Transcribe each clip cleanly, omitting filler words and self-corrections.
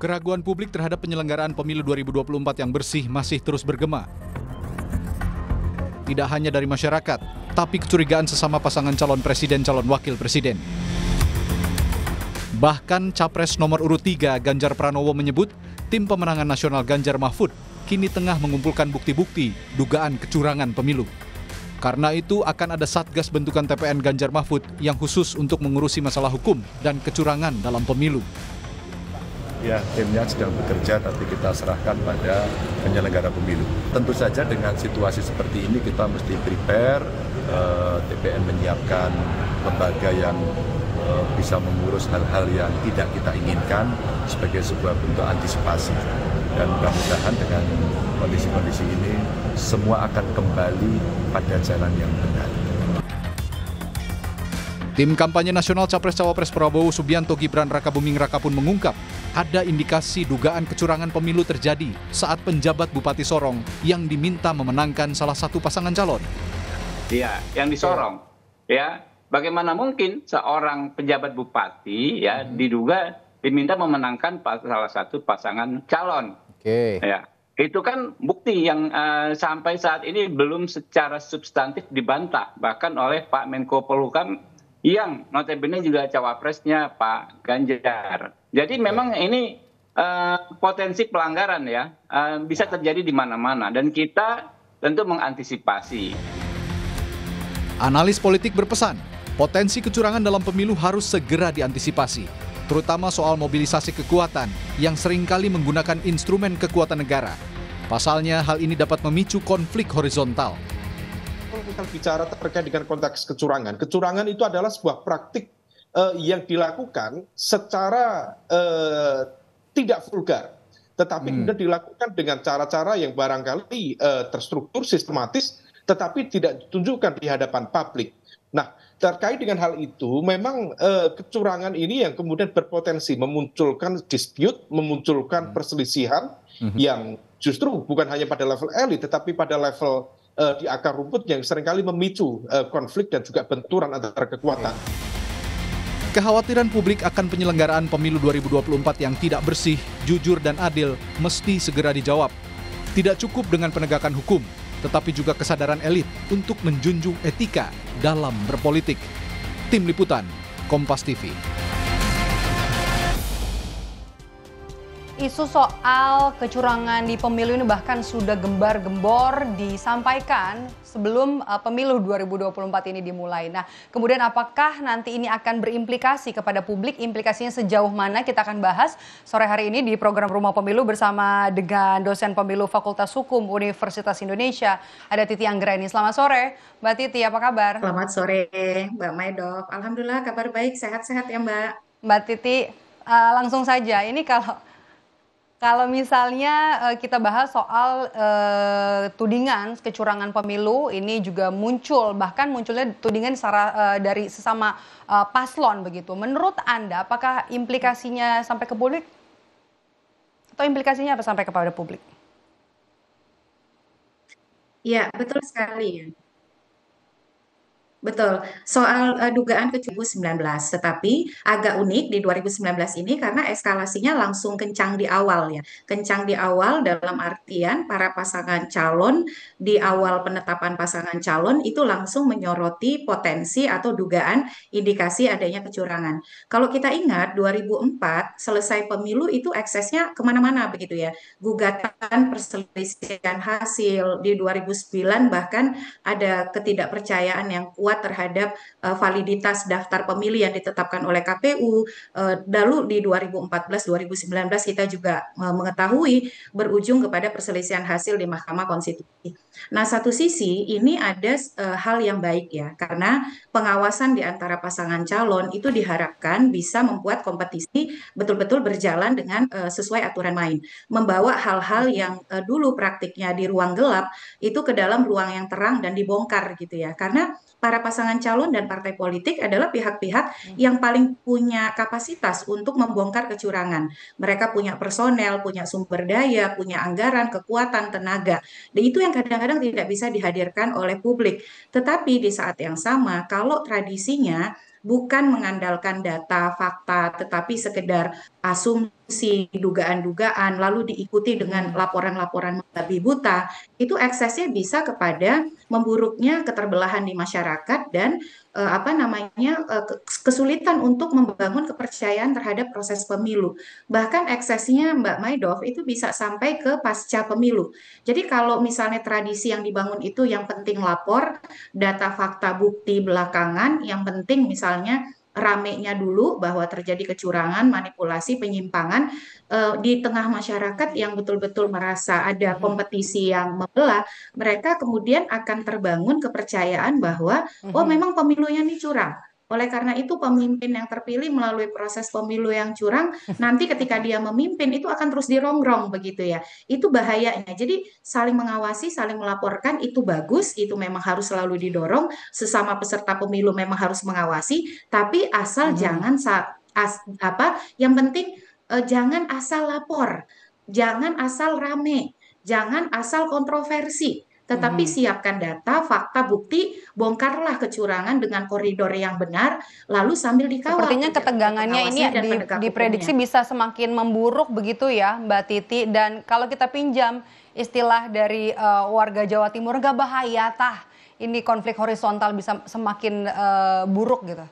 Keraguan publik terhadap penyelenggaraan pemilu 2024 yang bersih masih terus bergema. Tidak hanya dari masyarakat, tapi kecurigaan sesama pasangan calon presiden calon wakil presiden. Bahkan Capres nomor urut 3 Ganjar Pranowo menyebut tim pemenangan nasional Ganjar Mahfud kini tengah mengumpulkan bukti-bukti dugaan kecurangan pemilu. Karena itu akan ada Satgas bentukan TPN Ganjar Mahfud yang khusus untuk mengurusi masalah hukum dan kecurangan dalam pemilu. Ya, timnya sedang bekerja, tapi kita serahkan pada penyelenggara pemilu. Tentu saja dengan situasi seperti ini kita mesti prepare, TPN menyiapkan lembaga yang bisa mengurus hal-hal yang tidak kita inginkan sebagai sebuah bentuk antisipasi. Dan mudah-mudahan dengan kondisi-kondisi ini semua akan kembali pada jalan yang benar. Tim kampanye nasional Capres-Cawapres Prabowo Subianto Gibran Rakabuming Raka pun mengungkap ada indikasi dugaan kecurangan pemilu terjadi saat penjabat Bupati Sorong yang diminta memenangkan salah satu pasangan calon. Iya, yang disorong. Ya, bagaimana mungkin seorang penjabat bupati ya diduga diminta memenangkan salah satu pasangan calon. Ya, itu kan bukti yang sampai saat ini belum secara substantif dibantah bahkan oleh Pak Menko Polhukam yang notabene juga cawapresnya Pak Ganjar. Jadi memang ini potensi pelanggaran ya bisa terjadi di mana-mana dan kita tentu mengantisipasi. Analis politik berpesan, potensi kecurangan dalam pemilu harus segera diantisipasi, terutama soal mobilisasi kekuatan yang seringkali menggunakan instrumen kekuatan negara. Pasalnya hal ini dapat memicu konflik horizontal. Kalau kita bicara terkait dengan konteks kecurangan, kecurangan itu adalah sebuah praktik yang dilakukan secara tidak vulgar, tetapi kemudian dilakukan dengan cara-cara yang barangkali terstruktur, sistematis, tetapi tidak ditunjukkan di hadapan publik. Nah, terkait dengan hal itu, memang kecurangan ini yang kemudian berpotensi memunculkan dispute, memunculkan perselisihan yang justru bukan hanya pada level elit, tetapi pada level di akar rumput yang seringkali memicu konflik dan juga benturan antara kekuatan. Kekhawatiran publik akan penyelenggaraan pemilu 2024 yang tidak bersih, jujur dan adil mesti segera dijawab. Tidak cukup dengan penegakan hukum, tetapi juga kesadaran elit untuk menjunjung etika dalam berpolitik. Tim Liputan, Kompas TV. Isu soal kecurangan di pemilu ini bahkan sudah gembar-gembor disampaikan sebelum pemilu 2024 ini dimulai. Nah, kemudian apakah nanti ini akan berimplikasi kepada publik? Implikasinya sejauh mana kita akan bahas sore hari ini di program Rumah Pemilu bersama dengan dosen pemilu Fakultas Hukum Universitas Indonesia, ada Titi Anggraini. Selamat sore, Mbak Titi, apa kabar? Selamat sore, Mbak Maidok. Alhamdulillah kabar baik, sehat-sehat ya Mbak. Mbak Titi, langsung saja, ini kalau misalnya kita bahas soal tudingan kecurangan pemilu, ini juga muncul, bahkan munculnya tudingan dari sesama paslon begitu. Menurut Anda, apakah implikasinya sampai ke publik? Atau implikasinya apa sampai kepada publik? Ya, betul sekali ya. Betul, soal dugaan kecurangan 2019, tetapi agak unik di 2019 ini karena eskalasinya langsung kencang di awal ya. Kencang di awal dalam artian para pasangan calon di awal penetapan pasangan calon itu langsung menyoroti potensi atau dugaan indikasi adanya kecurangan. Kalau kita ingat 2004 selesai pemilu itu eksesnya kemana-mana begitu ya. Gugatan perselisihan hasil di 2009 bahkan ada ketidakpercayaan yang kuat terhadap validitas daftar pemilih yang ditetapkan oleh KPU. Lalu di 2014-2019 kita juga mengetahui berujung kepada perselisihan hasil di Mahkamah Konstitusi. Nah, satu sisi ini ada hal yang baik ya, karena pengawasan di antara pasangan calon itu diharapkan bisa membuat kompetisi betul-betul berjalan dengan sesuai aturan main. Membawa hal-hal yang dulu praktiknya di ruang gelap itu ke dalam ruang yang terang dan dibongkar gitu ya. Karena para pasangan calon dan partai politik adalah pihak-pihak yang paling punya kapasitas untuk membongkar kecurangan. Mereka punya personel, punya sumber daya, punya anggaran, kekuatan, tenaga. Dan itu yang kadang-kadang tidak bisa dihadirkan oleh publik. Tetapi di saat yang sama, kalau tradisinya bukan mengandalkan data, fakta, tetapi sekedar asumsi, dugaan-dugaan, lalu diikuti dengan laporan-laporan membabi buta, itu eksesnya bisa kepada memburuknya keterbelahan di masyarakat dan kesulitan untuk membangun kepercayaan terhadap proses pemilu. Bahkan eksesnya Mbak Maidov itu bisa sampai ke pasca pemilu. Jadi kalau misalnya tradisi yang dibangun itu yang penting lapor, data fakta bukti belakangan, yang penting misalnya ramenya dulu bahwa terjadi kecurangan, manipulasi, penyimpangan di tengah masyarakat yang betul-betul merasa ada kompetisi yang membelah, mereka kemudian akan terbangun kepercayaan bahwa oh memang pemilunya ini curang. Oleh karena itu pemimpin yang terpilih melalui proses pemilu yang curang, nanti ketika dia memimpin itu akan terus dirongrong begitu ya. Itu bahayanya. Jadi saling mengawasi, saling melaporkan itu bagus, itu memang harus selalu didorong. Sesama peserta pemilu memang harus mengawasi, tapi asal jangan yang penting jangan asal lapor, jangan asal rame, jangan asal kontroversi. Tetapi siapkan data, fakta, bukti, bongkarlah kecurangan dengan koridor yang benar, lalu sambil dikawal. Sepertinya ketegangannya ini diprediksi bisa semakin memburuk begitu ya Mbak Titi. Dan kalau kita pinjam istilah dari warga Jawa Timur, nggak bahaya tah ini konflik horizontal bisa semakin buruk gitu?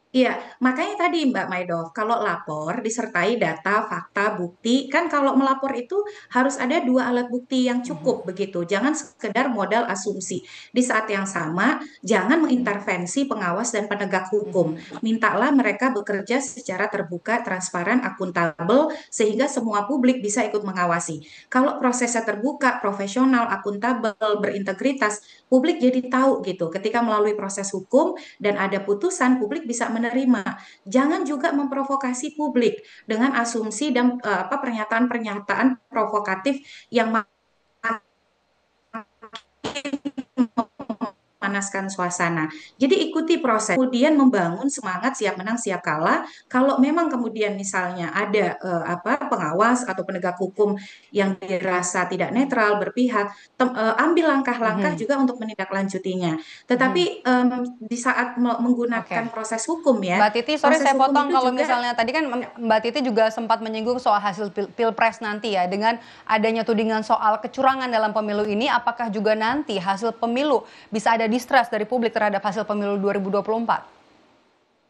Iya, makanya tadi Mbak Maidov, kalau lapor disertai data, fakta, bukti, kan kalau melapor itu harus ada 2 alat bukti yang cukup begitu. Jangan sekedar modal asumsi. Di saat yang sama, jangan mengintervensi pengawas dan penegak hukum. Mintalah mereka bekerja secara terbuka, transparan, akuntabel, sehingga semua publik bisa ikut mengawasi. Kalau prosesnya terbuka, profesional, akuntabel, berintegritas, publik jadi tahu gitu. Ketika melalui proses hukum dan ada putusan, publik bisa menerima. Jangan juga memprovokasi publik dengan asumsi dan pernyataan-pernyataan provokatif yang memanaskan suasana. Jadi ikuti proses, kemudian membangun semangat siap menang siap kalah. Kalau memang kemudian misalnya ada pengawas atau penegak hukum yang dirasa tidak netral, berpihak, ambil langkah-langkah juga untuk menindaklanjutinya. Tetapi di saat menggunakan proses hukum ya, Mbak Titi, sorry saya potong, kalau misalnya tadi kan Mbak Titi juga sempat menyinggung soal hasil pilpres nanti ya, dengan adanya tudingan soal kecurangan dalam pemilu ini, apakah juga nanti hasil pemilu bisa ada distrust dari publik terhadap hasil pemilu 2024?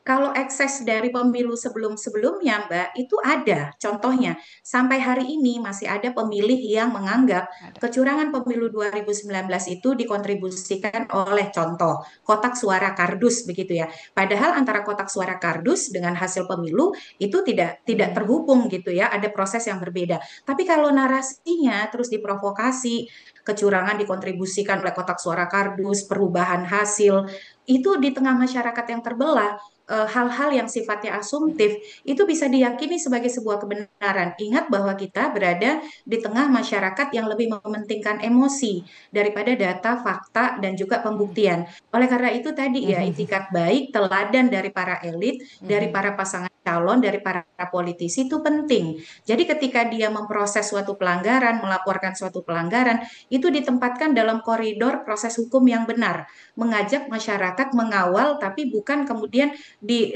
Kalau ekses dari pemilu sebelum-sebelumnya, Mbak, itu ada. Contohnya, sampai hari ini masih ada pemilih yang menganggap kecurangan pemilu 2019 itu dikontribusikan oleh contoh kotak suara kardus begitu ya. Padahal antara kotak suara kardus dengan hasil pemilu itu tidak terhubung gitu ya. Ada proses yang berbeda. Tapi kalau narasinya terus diprovokasi, kecurangan dikontribusikan oleh kotak suara kardus, perubahan hasil, itu di tengah masyarakat yang terbelah, hal-hal yang sifatnya asumtif itu bisa diyakini sebagai sebuah kebenaran. Ingat bahwa kita berada di tengah masyarakat yang lebih mementingkan emosi daripada data, fakta, dan juga pembuktian. Oleh karena itu tadi ya, itikat baik, teladan dari para elit, dari para pasangan calon, dari para politisi itu penting. Jadi ketika dia memproses suatu pelanggaran, melaporkan suatu pelanggaran, itu ditempatkan dalam koridor proses hukum yang benar, mengajak masyarakat mengawal, tapi bukan kemudian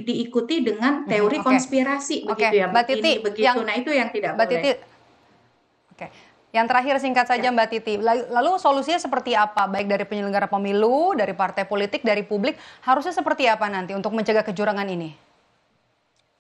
diikuti dengan teori konspirasi begitu ya, Mbak Titi, begitu. Nah itu yang tidak Mbak boleh. Titi, yang terakhir singkat saja Mbak Titi, lalu solusinya seperti apa, baik dari penyelenggara pemilu, dari partai politik, dari publik, harusnya seperti apa nanti untuk mencegah kecurangan ini?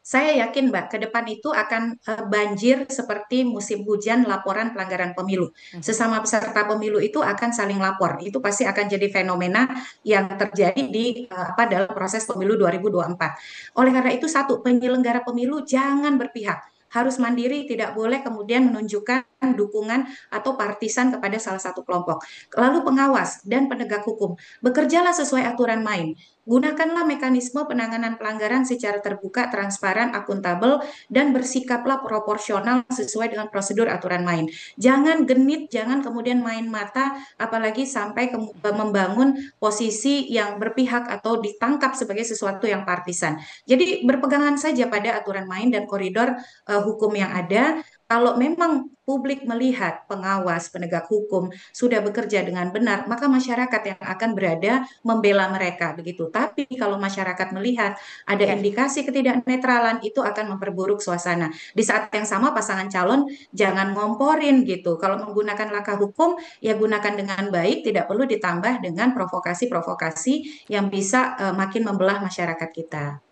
Saya yakin Mbak, ke depan itu akan banjir seperti musim hujan laporan pelanggaran pemilu. Sesama peserta pemilu itu akan saling lapor. Itu pasti akan jadi fenomena yang terjadi di dalam proses pemilu 2024. Oleh karena itu, satu, penyelenggara pemilu jangan berpihak. Harus mandiri, tidak boleh kemudian menunjukkan dukungan atau partisan kepada salah satu kelompok. Lalu pengawas dan penegak hukum, bekerjalah sesuai aturan main. Gunakanlah mekanisme penanganan pelanggaran secara terbuka, transparan, akuntabel, dan bersikaplah proporsional sesuai dengan prosedur aturan main. Jangan genit, jangan kemudian main mata, apalagi sampai membangun posisi yang berpihak atau ditangkap sebagai sesuatu yang partisan. Jadi berpegangan saja pada aturan main dan koridor hukum yang ada. Kalau memang publik melihat pengawas penegak hukum sudah bekerja dengan benar, maka masyarakat yang akan berada membela mereka begitu. Tapi kalau masyarakat melihat ada indikasi ketidaknetralan, itu akan memperburuk suasana. Di saat yang sama pasangan calon jangan ngomporin gitu. Kalau menggunakan langkah hukum, ya gunakan dengan baik, tidak perlu ditambah dengan provokasi-provokasi yang bisa makin membelah masyarakat kita.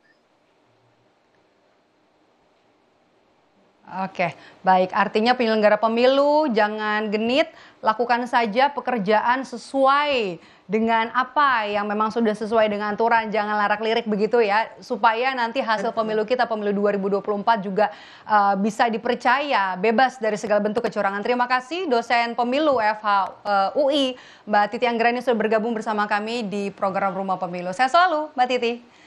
Oke, baik. Artinya penyelenggara pemilu jangan genit, lakukan saja pekerjaan sesuai dengan apa yang memang sudah sesuai dengan aturan, jangan larak-lirik begitu ya, supaya nanti hasil pemilu kita, pemilu 2024 juga bisa dipercaya, bebas dari segala bentuk kecurangan. Terima kasih dosen pemilu FH UI, Mbak Titi Anggreni sudah bergabung bersama kami di program Rumah Pemilu. Saya selalu, Mbak Titi.